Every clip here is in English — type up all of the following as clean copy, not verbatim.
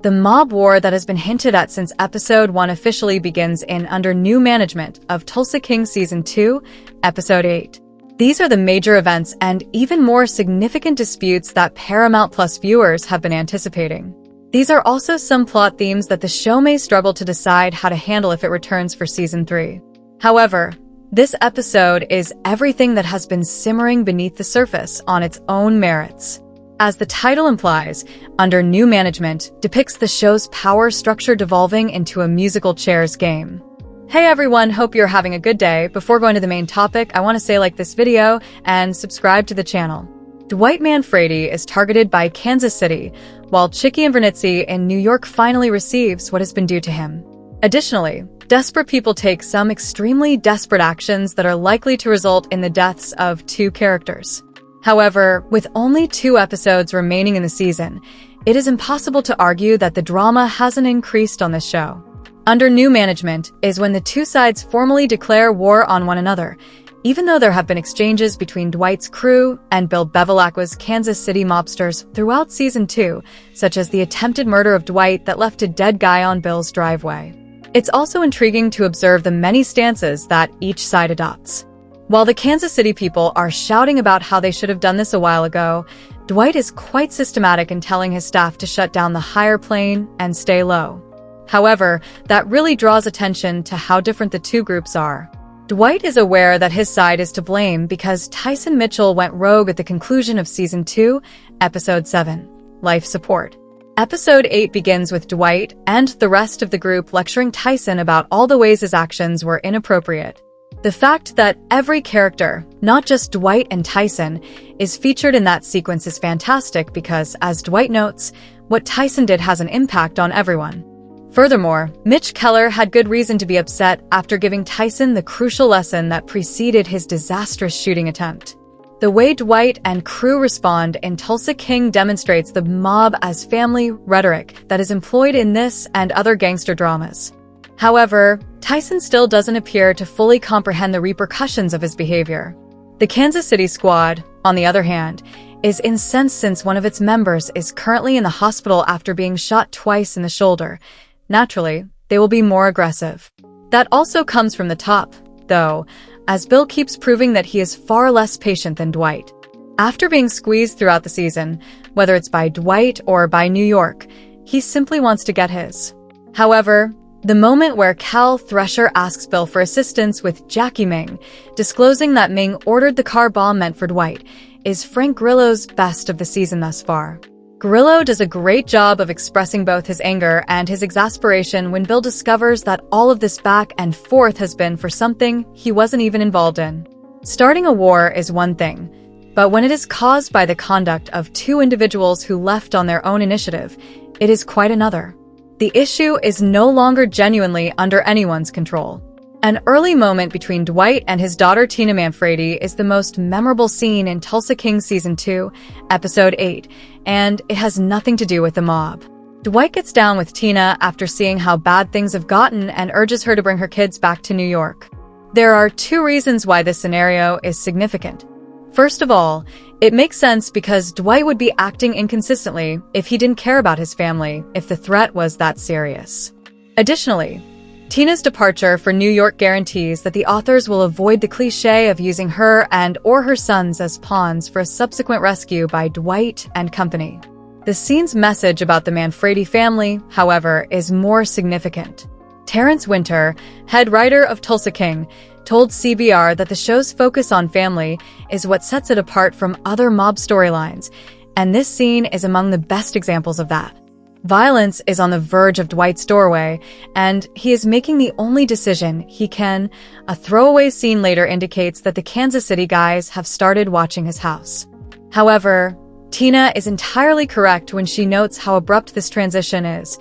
The mob war that has been hinted at since episode 1 officially begins in Under New Management of Tulsa King Season 2, Episode 8. These are the major events and even more significant disputes that Paramount Plus viewers have been anticipating. These are also some plot themes that the show may struggle to decide how to handle if it returns for Season 3. However, this episode is everything that has been simmering beneath the surface on its own merits. As the title implies, Under New Management depicts the show's power structure devolving into a musical chairs game. Hey everyone, hope you're having a good day. Before going to the main topic, I want to say like this video and subscribe to the channel. Dwight Manfredi is targeted by Kansas City, while Chicky Invernizzi in New York finally receives what has been due to him. Additionally, desperate people take some extremely desperate actions that are likely to result in the deaths of 2 characters. However, with only 2 episodes remaining in the season, it is impossible to argue that the drama hasn't increased on this show. Under New Management is when the 2 sides formally declare war on one another, even though there have been exchanges between Dwight's crew and Bill Bevilacqua's Kansas City mobsters throughout Season 2, such as the attempted murder of Dwight that left a dead guy on Bill's driveway. It's also intriguing to observe the many stances that each side adopts. While the Kansas City people are shouting about how they should have done this a while ago, Dwight is quite systematic in telling his staff to shut down the higher plane and stay low. However, that really draws attention to how different the 2 groups are. Dwight is aware that his side is to blame because Tyson Mitchell went rogue at the conclusion of Season 2, Episode 7, Life Support. Episode 8 begins with Dwight and the rest of the group lecturing Tyson about all the ways his actions were inappropriate. The fact that every character, not just Dwight and Tyson, is featured in that sequence is fantastic because, as Dwight notes, what Tyson did has an impact on everyone. Furthermore, Mitch Keller had good reason to be upset after giving Tyson the crucial lesson that preceded his disastrous shooting attempt. The way Dwight and crew respond in Tulsa King demonstrates the mob as family rhetoric that is employed in this and other gangster dramas. However, Tyson still doesn't appear to fully comprehend the repercussions of his behavior. The Kansas City squad, on the other hand, is incensed since one of its members is currently in the hospital after being shot twice in the shoulder. Naturally, they will be more aggressive. That also comes from the top, though, as Bill keeps proving that he is far less patient than Dwight. After being squeezed throughout the season, whether it's by Dwight or by New York, he simply wants to get his. However, the moment where Cal Thresher asks Bill for assistance with Jackie Ming, disclosing that Ming ordered the car bomb meant for Dwight, is Frank Grillo's best of the season thus far. Grillo does a great job of expressing both his anger and his exasperation when Bill discovers that all of this back and forth has been for something he wasn't even involved in. Starting a war is one thing, but when it is caused by the conduct of 2 individuals who left on their own initiative, it is quite another. The issue is no longer genuinely under anyone's control. An early moment between Dwight and his daughter Tina Manfredi is the most memorable scene in Tulsa King Season 2, Episode 8, and it has nothing to do with the mob. Dwight gets down with Tina after seeing how bad things have gotten and urges her to bring her kids back to New York. There are 2 reasons why this scenario is significant. First of all, it makes sense because Dwight would be acting inconsistently if he didn't care about his family if the threat was that serious. Additionally, Tina's departure for New York guarantees that the authors will avoid the cliché of using her and/or her sons as pawns for a subsequent rescue by Dwight and company. The scene's message about the Manfredi family, however, is more significant. Terrence Winter, head writer of Tulsa King, told CBR that the show's focus on family is what sets it apart from other mob storylines, and this scene is among the best examples of that. Violence is on the verge of Dwight's doorway, and he is making the only decision he can. A throwaway scene later indicates that the Kansas City guys have started watching his house. However, Tina is entirely correct when she notes how abrupt this transition is.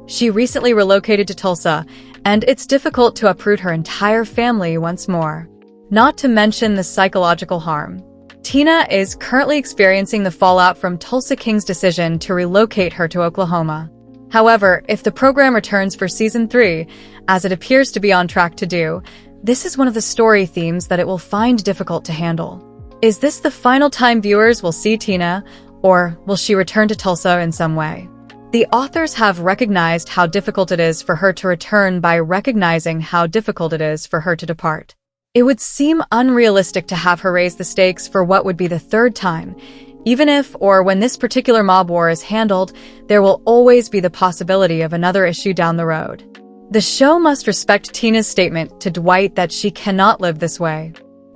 She recently relocated to Tulsa, and it's difficult to uproot her entire family once more. Not to mention the psychological harm. Tina is currently experiencing the fallout from Tulsa King's decision to relocate her to Oklahoma. However, if the program returns for Season 3, as it appears to be on track to do, this is one of the story themes that it will find difficult to handle. Is this the final time viewers will see Tina, or will she return to Tulsa in some way? The authors have recognized how difficult it is for her to return by recognizing how difficult it is for her to depart. It would seem unrealistic to have her raise the stakes for what would be the third time. Even if, or when this particular mob war is handled, there will always be the possibility of another issue down the road. The show must respect Tina's statement to Dwight that she cannot live this way.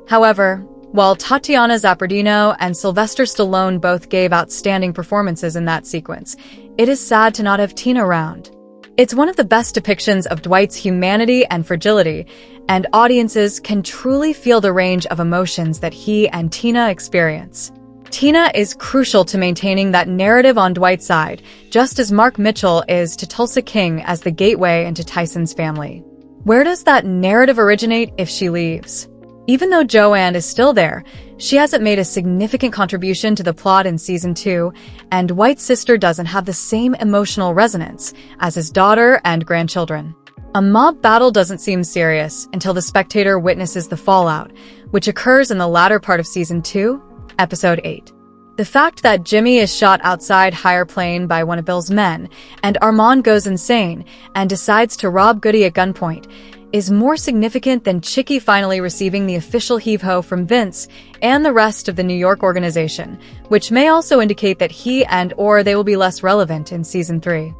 However, while Tatiana Zappardino and Sylvester Stallone both gave outstanding performances in that sequence, it is sad to not have Tina around. It's one of the best depictions of Dwight's humanity and fragility, and audiences can truly feel the range of emotions that he and Tina experience. Tina is crucial to maintaining that narrative on Dwight's side, just as Mark Mitchell is to Tulsa King as the gateway into Tyson's family. Where does that narrative originate if she leaves? Even though Joanne is still there, she hasn't made a significant contribution to the plot in Season 2, and Dwight's sister doesn't have the same emotional resonance as his daughter and grandchildren. A mob battle doesn't seem serious until the spectator witnesses the fallout, which occurs in the latter part of Season 2, Episode 8. The fact that Jimmy is shot outside Higher Plane by one of Bill's men, and Armand goes insane and decides to rob Goody at gunpoint, is more significant than Chicky finally receiving the official heave-ho from Vince and the rest of the New York organization, which may also indicate that he and/or they will be less relevant in Season 3.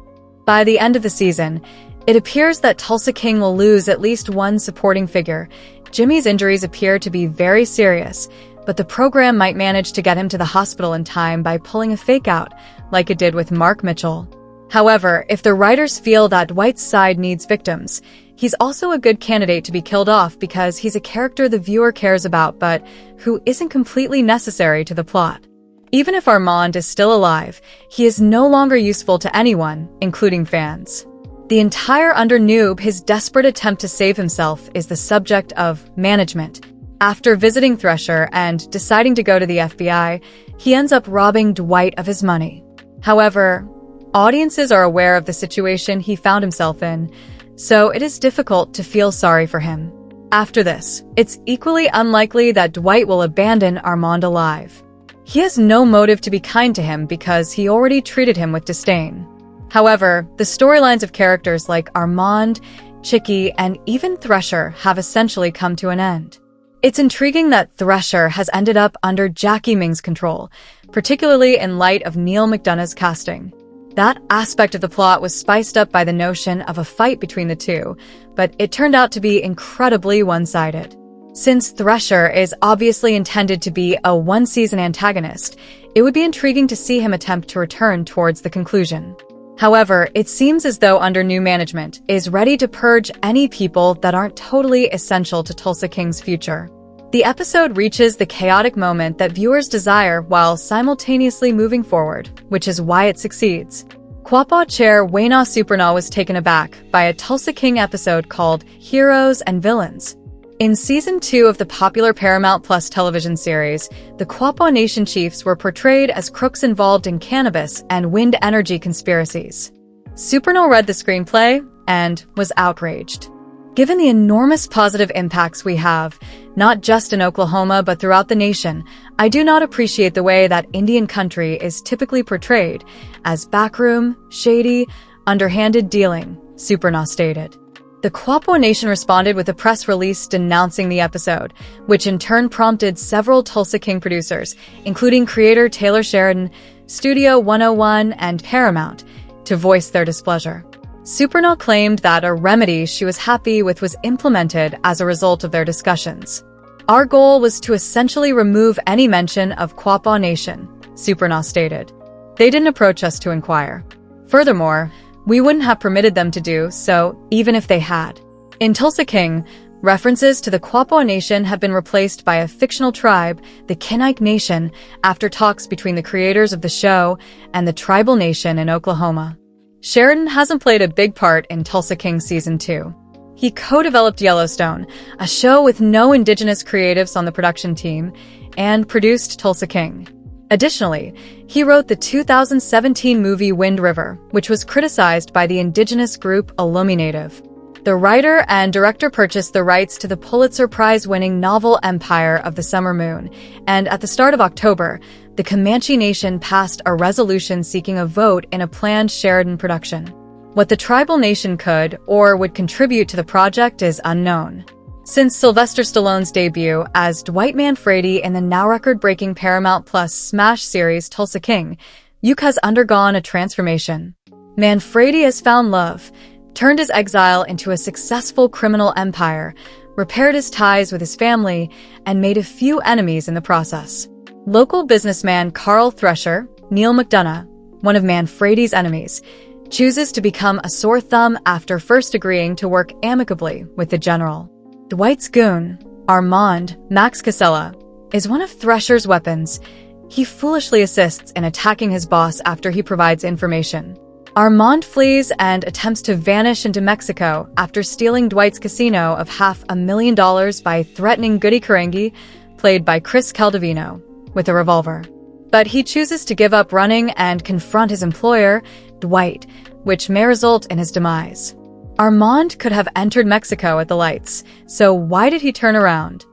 By the end of the season, it appears that Tulsa King will lose at least one supporting figure. Jimmy's injuries appear to be very serious, but the program might manage to get him to the hospital in time by pulling a fake out, like it did with Mark Mitchell. However, if the writers feel that Dwight's side needs victims, he's also a good candidate to be killed off because he's a character the viewer cares about but who isn't completely necessary to the plot. Even if Armand is still alive, he is no longer useful to anyone, including fans. The entire Under-Noob, his desperate attempt to save himself, is the subject of management. After visiting Thresher and deciding to go to the FBI, he ends up robbing Dwight of his money. However, audiences are aware of the situation he found himself in, so it is difficult to feel sorry for him. After this, it's equally unlikely that Dwight will abandon Armand alive. He has no motive to be kind to him because he already treated him with disdain. However, the storylines of characters like Armand, Chicky, and even Thresher have essentially come to an end. It's intriguing that Thresher has ended up under Jackie Ming's control, particularly in light of Neil McDonough's casting. That aspect of the plot was spiced up by the notion of a fight between the two, but it turned out to be incredibly one-sided. Since Thresher is obviously intended to be a one-season antagonist, it would be intriguing to see him attempt to return towards the conclusion. However, it seems as though Under New management is ready to purge any people that aren't totally essential to Tulsa King's future. The episode reaches the chaotic moment that viewers desire while simultaneously moving forward, which is why it succeeds. Quapaw chair Wayna Supernaw was taken aback by a Tulsa King episode called Heroes and Villains. In Season 2 of the popular Paramount Plus television series, the Quapaw Nation chiefs were portrayed as crooks involved in cannabis and wind energy conspiracies. Supernaw read the screenplay and was outraged. Given the enormous positive impacts we have, not just in Oklahoma but throughout the nation, I do not appreciate the way that Indian country is typically portrayed as backroom, shady, underhanded dealing, Supernaw stated. The Quapaw Nation responded with a press release denouncing the episode, which in turn prompted several Tulsa King producers, including creator Taylor Sheridan, Studio 101, and Paramount, to voice their displeasure. Supernaw claimed that a remedy she was happy with was implemented as a result of their discussions. Our goal was to essentially remove any mention of Quapaw Nation, Supernaw stated. They didn't approach us to inquire. Furthermore, we wouldn't have permitted them to do so, even if they had. In Tulsa King, references to the Quapaw Nation have been replaced by a fictional tribe, the Kenike Nation, after talks between the creators of the show and the tribal nation in Oklahoma. Sheridan hasn't played a big part in Tulsa King Season 2. He co-developed Yellowstone, a show with no indigenous creatives on the production team, and produced Tulsa King. Additionally, he wrote the 2017 movie Wind River, which was criticized by the indigenous group Illuminative. The writer and director purchased the rights to the Pulitzer Prize-winning novel Empire of the Summer Moon, and at the start of October, the Comanche Nation passed a resolution seeking a vote in a planned Sheridan production. What the tribal nation could or would contribute to the project is unknown. Since Sylvester Stallone's debut as Dwight Manfredi in the now record-breaking Paramount Plus smash series Tulsa King, Yuke has undergone a transformation. Manfredi has found love, turned his exile into a successful criminal empire, repaired his ties with his family, and made a few enemies in the process. Local businessman Carl Thresher, Neil McDonough, one of Manfredi's enemies, chooses to become a sore thumb after first agreeing to work amicably with the general. Dwight's goon, Armand Max Casella, is one of Thresher's weapons. He foolishly assists in attacking his boss after he provides information. Armand flees and attempts to vanish into Mexico after stealing Dwight's casino of $500,000 by threatening Goody Karangi, played by Chris Caldovino, with a revolver. But he chooses to give up running and confront his employer, Dwight, which may result in his demise. Armand could have entered Mexico at the lights, so why did he turn around?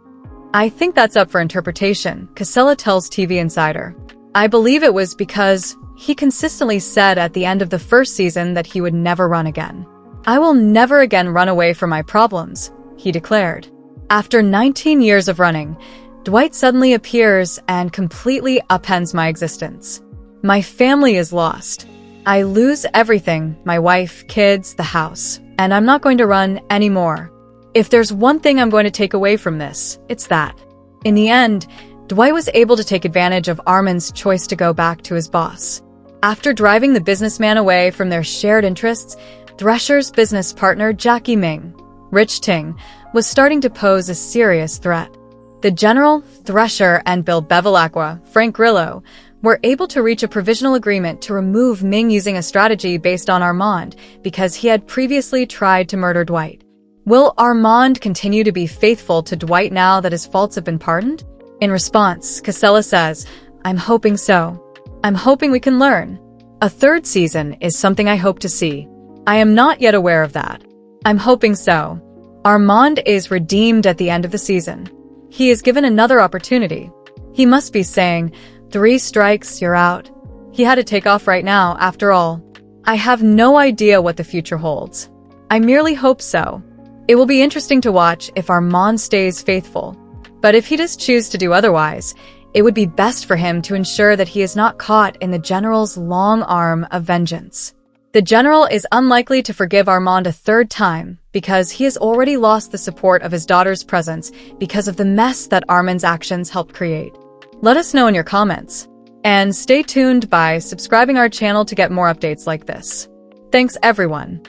I think that's up for interpretation, Casella tells TV Insider. I believe it was because he consistently said at the end of the first season that he would never run again. I will never again run away from my problems, he declared. After 19 years of running, Dwight suddenly appears and completely upends my existence. My family is lost. I lose everything, my wife, kids, the house, and I'm not going to run anymore. If there's one thing I'm going to take away from this, it's that. In the end, Dwight was able to take advantage of Armand's choice to go back to his boss. After driving the businessman away from their shared interests, Thresher's business partner Jackie Ming, Rich Ting, was starting to pose a serious threat. The General, Thresher, and Bill Bevilacqua, Frank Grillo, were able to reach a provisional agreement to remove Ming using a strategy based on Armand because he had previously tried to murder Dwight. Will Armand continue to be faithful to Dwight now that his faults have been pardoned? In response, Casella says, "I'm hoping so. I'm hoping we can learn. A third season is something I hope to see. I am not yet aware of that. I'm hoping so." Armand is redeemed at the end of the season. He is given another opportunity. He must be saying, 3 strikes, you're out. He had to take off right now, after all. I have no idea what the future holds. I merely hope so. It will be interesting to watch if Armand stays faithful. But if he does choose to do otherwise, it would be best for him to ensure that he is not caught in the General's long arm of vengeance. The General is unlikely to forgive Armand a third time because he has already lost the support of his daughter's presence because of the mess that Armand's actions helped create. Let us know in your comments. And stay tuned by subscribing our channel to get more updates like this. Thanks everyone.